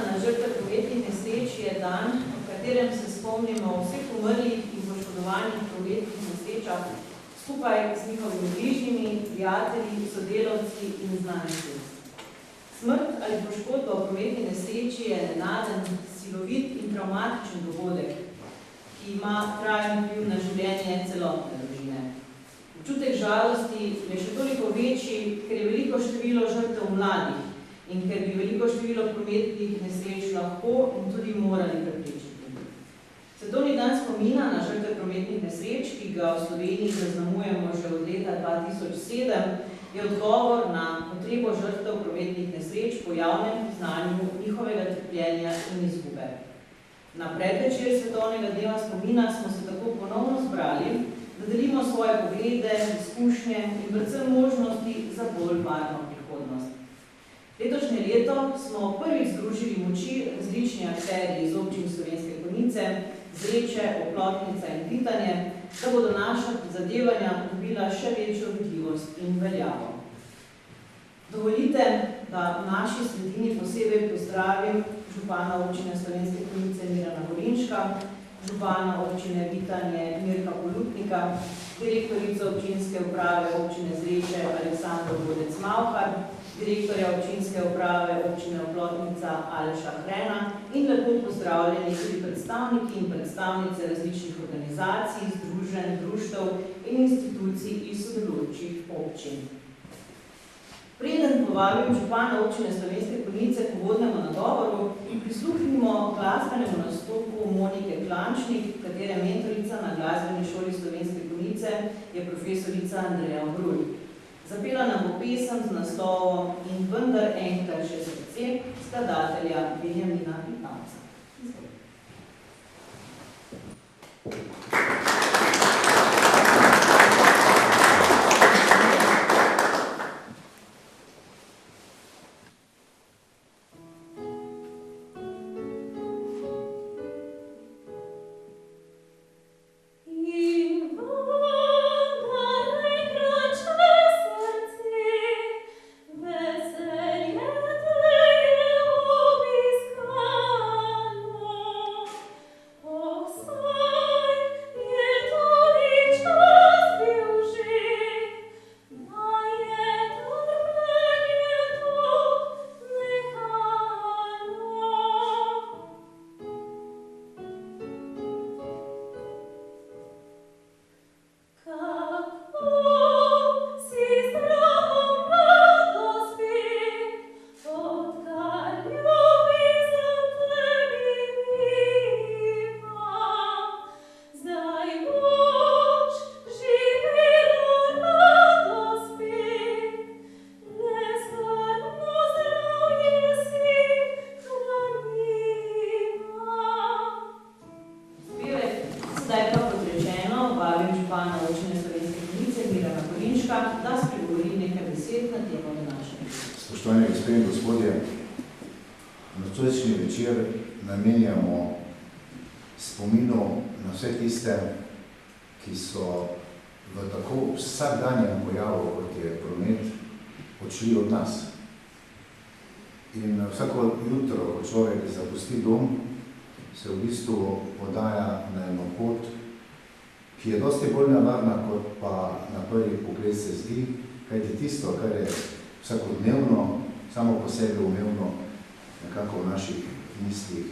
na žrtve prometnih nesreč je dan, v katerem se spomnimo vseh umrlih in poškodovanih prometnih nesrečah skupaj z njihovimi bližnjimi, prijatelji, sodelavci in znanci. Smrt ali poškodba v prometni nesreči je nenaden, silovit in traumatičen dogodek, ki ima trajen vpliv na življenje celotne družine. Občutek žalosti je še toliko večji, ker je veliko število žrtev mladih in ker bi veliko število prometnih nesreč lahko in tudi morali preprečiti. Svetovni dan spomina na žrtve prometnih nesreč, ki ga v Sloveniji zaznamujemo že od leta 2007, je odgovor na potrebo žrtev prometnih nesreč po javnem priznanju njihovega trpljenja in izgube. Na predvečer Svetovnega dneva spomina smo se tako ponovno zbrali, da delimo svoje poglede, izkušnje in predvsem možnosti za bolj varno prihodnost. Letošnje leto smo prvič združili moči različni akterji iz občin Slovenske Konjice, Zreče, Oplotnica in Vitanje, da bodo naša prizadevanja dobila še večjo vidljivost in veljavo. Dovolite, da v naši sredini posebej pozdravim župana občine Slovenske Konjice Mirana Gorinška, župana občine Vitanje Mirka Polutnika, direktorico občinske uprave občine Zreče Aleksandro Vodec-Mavhar, direktorja občinske uprave občine Oplotnica Aleša Hrena in lepo pozdravljeni tudi predstavniki in predstavnice različnih organizacij, združenj, društev in institucij iz sodelujočih občin. Preden povabim župana občine Slovenske Konjice k uvodnemu nagovoru, prisluhnimo glasbenemu nastopu Monike Klančnik, katere mentorica na glasbeni šoli Slovenske Konjice je profesorica Andreja Brulj. Zapela nam bo pesem z naslovom In vendar enkrat še srce skladatelja Benjamina Vipavca. Spoštovani gospe in gospodje, nocojšnji večer namenjamo spominu na vse tiste, ki so v tako vsakdanjem pojavu, kot je promet, odšli od nas. In vsako jutro, ko človek zapusti dom, se v bistvu podaja na eno pot, ki je dosti bolj nevarna, kot pa na prvi pogled se zdi, kajti tisto, kar je vsakodnevno, samo po sebi umevno, nekako v naših mislih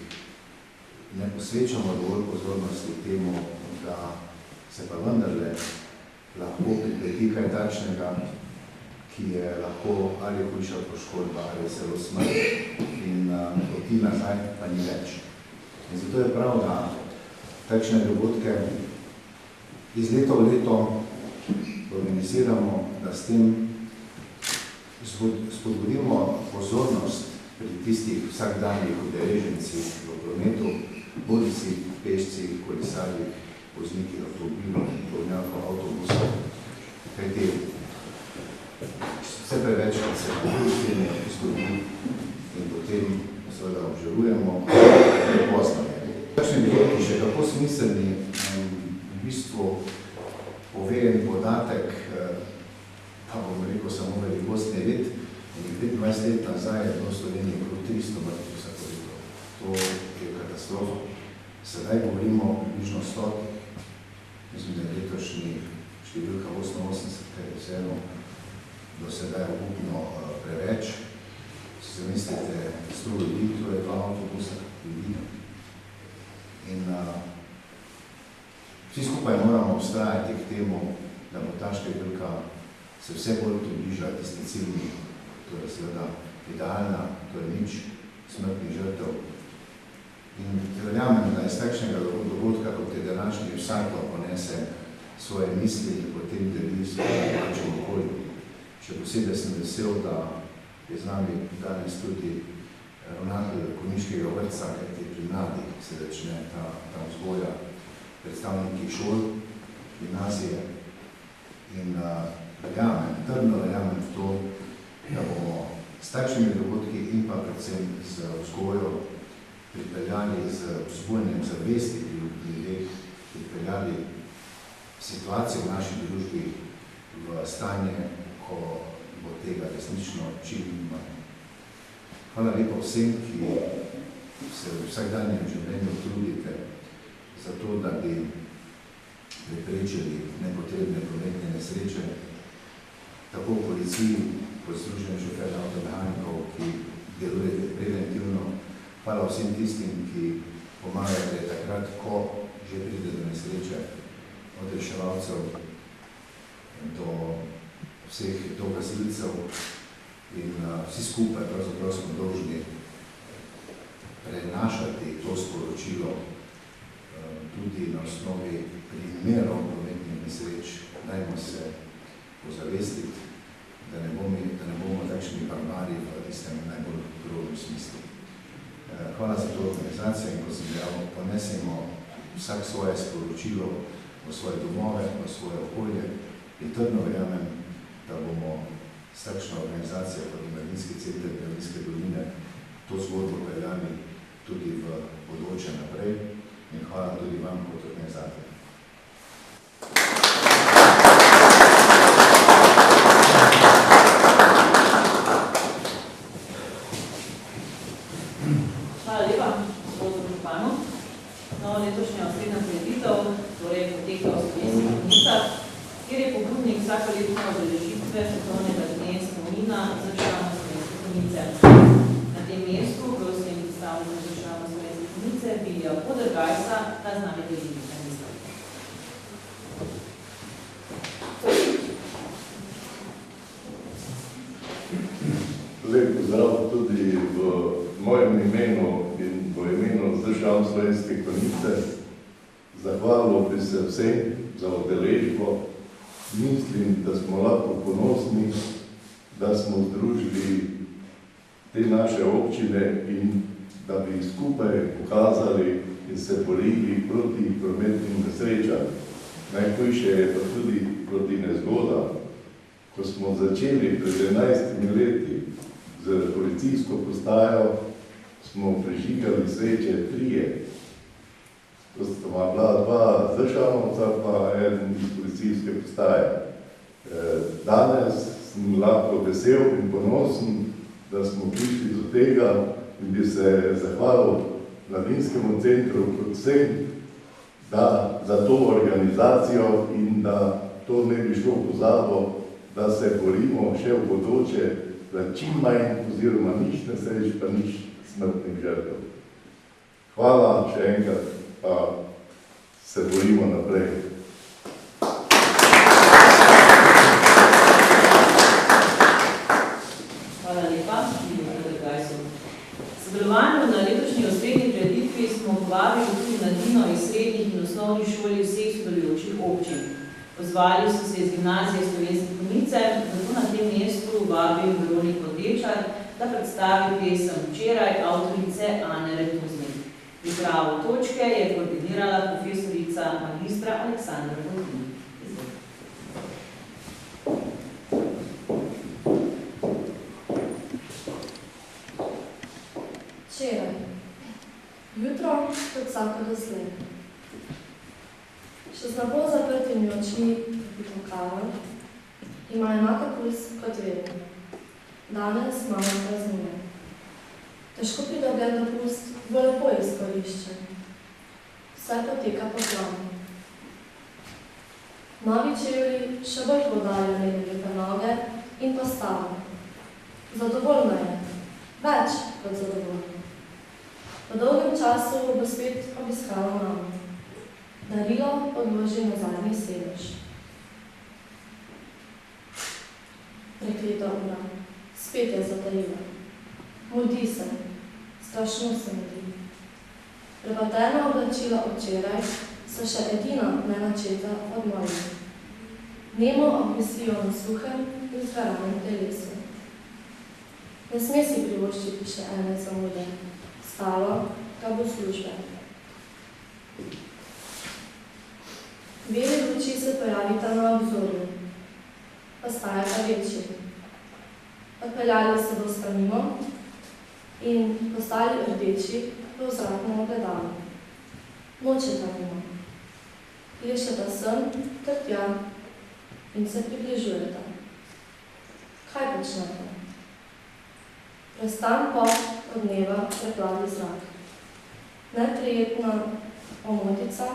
ne posvečamo dovolj pozornosti temu, da se pa vendarle lahko pripeti kaj takšnega, ki je lahko ali hujša poškodba, ali celo smrt in poti nazaj pa ni več. In zato je prav, da takšne dogodke iz leta v leto organiziramo, da s tem spodbudimo pozornost pri tistih vsakdanjih udeležencih v prometu, bodisi pešci, kolesarji, vozniki avtomobilov, tovornjakov avtobusov. Kajti vse prevečkrat se tudi zgodi in potem seveda obžalujemo, pozno je. Takšni dogodki še kako smiselni, v bistvu pove en podatek, pa bomo rekel samo velikostni red, in 25 let nazaj je bilo v Sloveniji okrog 300 mrtvih vsako leto. To je katastrofa. Sedaj govorimo o približno 100, mislim, da je letošnji številka 88, kar je vseeno do sedaj obupno preveč. Si zamislite 100 ljudi, to je 2 avtobusa ljudi. In vsi skupaj moramo ustrajati k temu, da bo ta številka se vse bolj približala tisti ciljni, to je seveda idealna, to je nič smrtnih žrtev. In verjamem, da iz takšnega dogodka, kot je današnji, vsako ponese svoje misli in potem deli svoje domačem okolju. Še posebej sem vesel, da je z nami danes tudi ravnatelj Konjiškega vrtca, kajti pri mladih se začne ta vzgoja, predstavniki šol, gimnazije. In trdno verjamem v to, da bomo s takšnimi dogodki in pa predvsem z vzgojo pripeljali z vzgojenjem zavesti pri ljudeh, pripeljali situacijo v naši družbi v stanje, ko bo tega resnično čim manj. Hvala lepa vsem, ki se v vsakdanjem življenju trudite za to, da bi preprečili nepotrebne prometne nesreče, tako v policiji, kot Združenje šoferjev avtomehanikov, ki delujete preventivno. Hvala vsem tistim, ki pomagate takrat, ko že pride do nesreče, od reševalcev do vseh do gasilcev in vsi skupaj pravzaprav smo dolžni prenašati to sporočilo tudi na osnovi primerov prometnih nesreč. Dajmo se pozavestiti, da ne bomo takšni barbari v tistem najbolj grobem smislu. Hvala za to organizacijo in ko sem dejal, ponesemo vsak svoje sporočilo v svoje domove, v svoje okolje in trdno verjamem, da bomo s takšno organizacijo kot Invalidski center Pravinske doline to zgodbo peljali tudi v bodoče naprej in hvala tudi vam kot organizator. Hvala lepa, gospodu županu. Letošnja osrednja prireditev torej poteka v Slovenskih Konjicah, kjer je pobudnik vsakoletne obeležitve svetovnega dne spomina za člane Slovenske Konjice. Na tem mestu prosim predstavnika za člane Slovenske Konjice Vilija Podergajsa, da z nami deli nekaj misli. Lep pozdrav tudi v mojem imenu in v imenu Združenja Slovenske Konjice. Zahvalil bi se vsem za udeležbo. Mislim, da smo lahko ponosni, da smo združili te naše občine in da bi jih skupaj pokazali in se borili proti prometnim nesrečam. Najhujše je pa tudi proti nezgodam. Ko smo začeli pred 11 leti z policijsko postajo, smo prižigali sveče 3. To sta bila 2 zdržavnovca pa eden iz policijske postaje. Danes sem lahko vesel in ponosen, da smo prišli do tega in bi se zahvalil Mladinskemu centru kot vsem, da za to organizacijo in da to ne bi šlo pozabo, da se borimo še v bodoče, da čim manj oziroma nič nesreč, pa nič smrtnih žrtev. Hvala še enkrat, pa se borimo naprej. Hvala lepa, Vilija Podergajsu. Sodelovanju na letošnji osrednji prireditvi smo povabili tudi mladino iz srednjih in osnovnih šoli vseh sodelujočih občin. Pozvali so se iz gimnazije Slovenske Konjice, zato na tem mestu vabim Veroniko Dečar, da predstavi pesem Včeraj avtorice Ane Retuznik. Pripravo točke je koordinirala profesorica magistra Aleksandra Botin. Včeraj. Jutro, kot vsako doslej. Še z nabo zaprtimi očmi popijemo kavo, ima enako puls kot vedno. Danes mama praznuje. Težko pridobljen dopust bo lepo izkoriščen. Vse poteka po planu. Novi čevlji še bolj poudarjajo njene noge in postavo. Zadovoljna je, več kot zadovoljna. Po dolgem času bo spet obiskala mamo. Darilo odloži na zadnji sedež. Prekleta ura, spet je zatajila. Mudi se, strašno se mudi. Prepatena oblačila včeraj so še edina nenačeta od mojih. Nemo obvisijo na suhem in zgaranem telesu. Ne sme si privoščiti še ene zamude. Stalo ga bo službe. Beli luči se pojavita na obzorju. Postajata večji. Odpeljali se bosta mimo in postali rdeči v vzvratnem ogledalu. Nočeta mimo. Plešeta sem, ter tja in se približujeta. Kaj počnete? Prestan pot od dneva preplavi zrak. Neprijetna omotica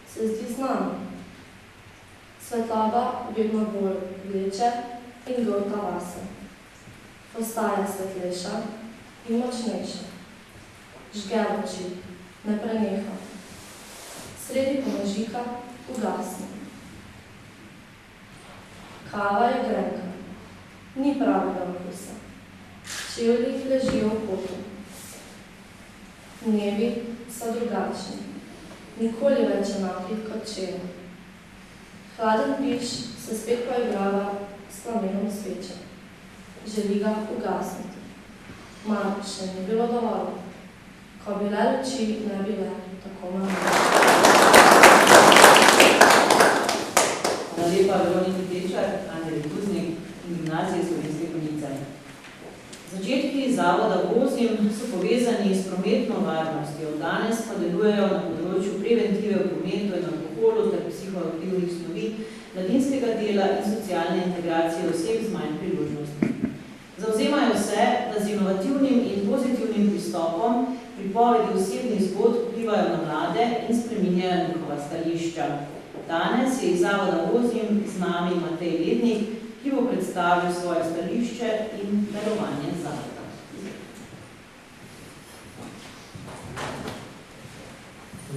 se zdi znana. Svetloba vedno bolj vleče in golta vase. Postaja svetlejša in močnejša. Žge oči, ne preneha. Sredi ponožika ugasne. Kava je grenka. Ni pravega okusa. Čevlji ležijo v kotu. Dnevi so drugačni. Nikoli več enakih kot včeraj. Hladen piš se spet poigrava s plamenom sveče. Želi ga ugasniti. Mar še ni bilo dovolj. Ko bi le luči, ne bi le tako malo. Hvala lepa Veroniki Tečar, Andrej Kuznik in Gimnazije Slovenske Konjice. Začetki zavoda Vozim so povezani s prometno varnostjo. Danes pa delujejo na področju preventive v prometu in alkoholu ter psihoaktivnih snovi, mladinskega dela in socialne integracije oseb z manj priložnostmi. Zavzemajo se, da z inovativnim in pozitivnim pristopom pripovedi osebnih zgodb vplivajo na mlade in spreminjajo njihova stališča. Danes je iz zavoda Vozim z nami Matej Lednik, ki bo predstavil svoje stališče in delovanje zavoda.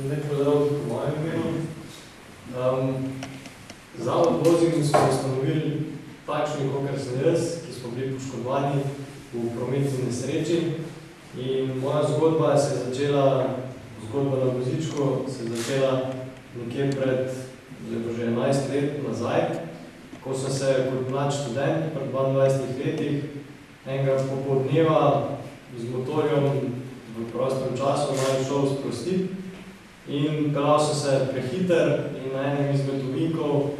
Lep pozdrav tudi v mojem imenu. Zavod Vozim smo ustanovili takšni, kakor sem jaz, ki smo bili poškodovani v prometni nesreči. In moja zgodba se je začela, zgodba na vozičku, se je začela nekje pred že 11 let nazaj, ko sem se kot mlad študent pred 22 letih enega popoldneva z motorjem v prostem času naj šel sprostiti in pelal sem se prehiter in na enem izmed ovinkov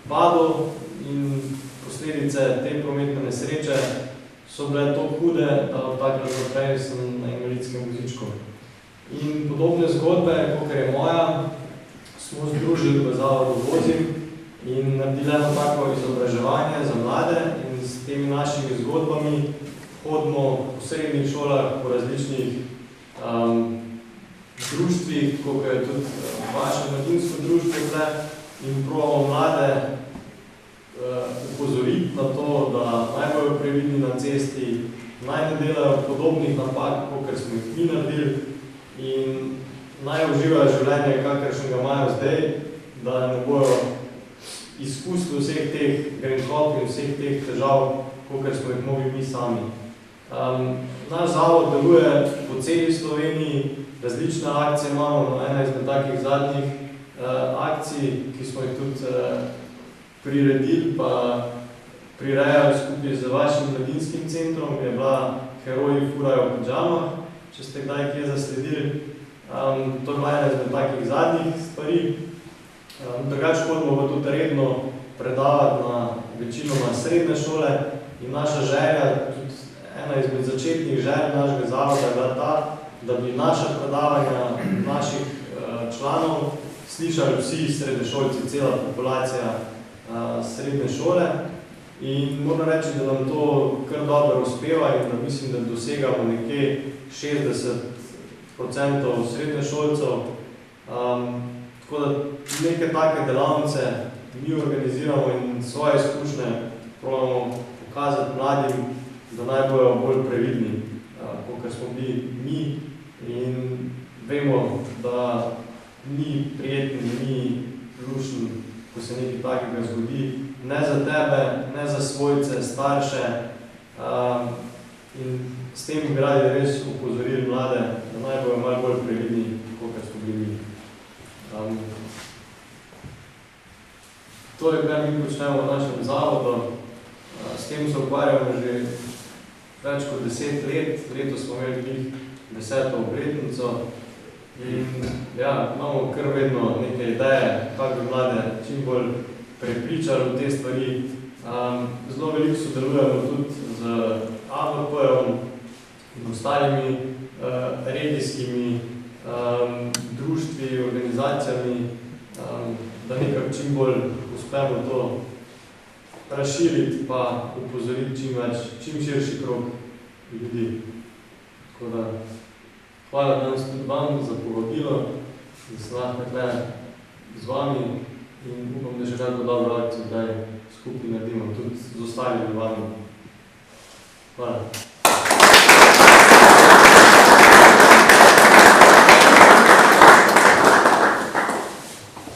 padel in posledice te prometne nesreče so bile to hude, da od takrat naprej sem na invalidskem vozičku. In podobne zgodbe, kakor je moja, smo združili v zavodu Vozim in naredili eno tako izobraževanje za mlade in s temi našimi zgodbami hodimo v srednjih šolah po različnih društvih, kakor je tudi vaše mladinsko društvo tle, in probamo mlade upozoriti na to, da naj bojo previdni na cesti, naj ne delajo podobnih napak, kakor smo jih mi naredili in naj uživajo življenje, kakršnega imajo zdaj, da ne bojo izpustili vseh teh grenkot in vseh teh težav, kakor smo jih mogli mi sami. Naš zavod deluje po celi Sloveniji, različne akcije imamo, ena izmed takih zadnjih akcij, ki smo jih tudi priredili pa prirejali skupaj z vašim mladinskim centrom, je bila Heroji furajo v pidžamah, če ste kdaj kje zasledili. To je bila ena izmed takih zadnjih stvari. Drugače hodimo pa tudi redno predavati na večinoma srednje šole in naša želja, tudi ena izmed začetnih želj našega zavoda je bila ta, da bi naša predavanja naših članov slišali vsi srednješolci, cela populacija srednje šole. In moram reči, da nam to kar dobro uspeva in da mislim, da dosegamo nekje 60% srednješolcev. Tako da neke take delavnice mi organiziramo in svoje izkušnje probamo pokazati mladim, da naj bojo bolj previdni, kakor smo bili mi, in vemo, da ni prijetno, ni lušno, ko se nekaj takega zgodi, ne za tebe, ne za svojce, starše, in s tem bi radi res upozorili mlade, da naj bojo malo bolj previdni, kakor smo bili mi. To je, kar mi počnemo v našem zavodu. S tem se ukvarjamo že več kot 10 let. Letos smo imeli 10. obletnico in ja, imamo kar vedno neke ideje, kako bi mlade čim bolj prepričali v te stvari. Zelo veliko sodelujemo tudi z AVP-om in ostalimi regijskimi društvi, organizacijami, da nekako čim bolj uspemo to razširiti pa upozoriti čim širši krog ljudi. Tako da, hvala danes tudi vam za povabilo, da se lahko tukaj z vami in upam, da še kako dobro akcijo zdaj skupaj naredimo, tudi z ostalimi vami. Hvala.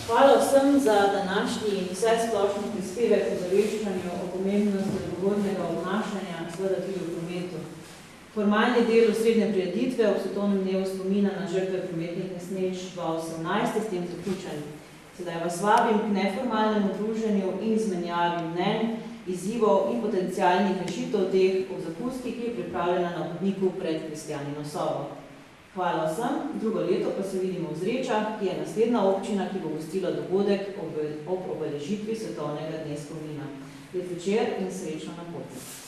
Hvala vsem za današnji vsesplošni prispevek o zaveščanju o pomembnosti odgovornega obnašanja, seveda tudi v prometu. Formalni del osrednje prireditve ob svetovnem dnevu spomina na žrtve prometnih nesreč 2018 je s tem zaključen. Sedaj vas vabim k neformalnemu druženju in izmenjavi mnenj, izzivov in potencialnih rešitev teh ob zapusti, ki je pripravljena na hodniku pred Kristijanino sobo. Hvala vsem, drugo leto pa se vidimo v Zrečah, ki je naslednja občina, ki bo gostila dogodek ob obeležitvi svetovnega dne spomina. Lep večer in srečno na poti.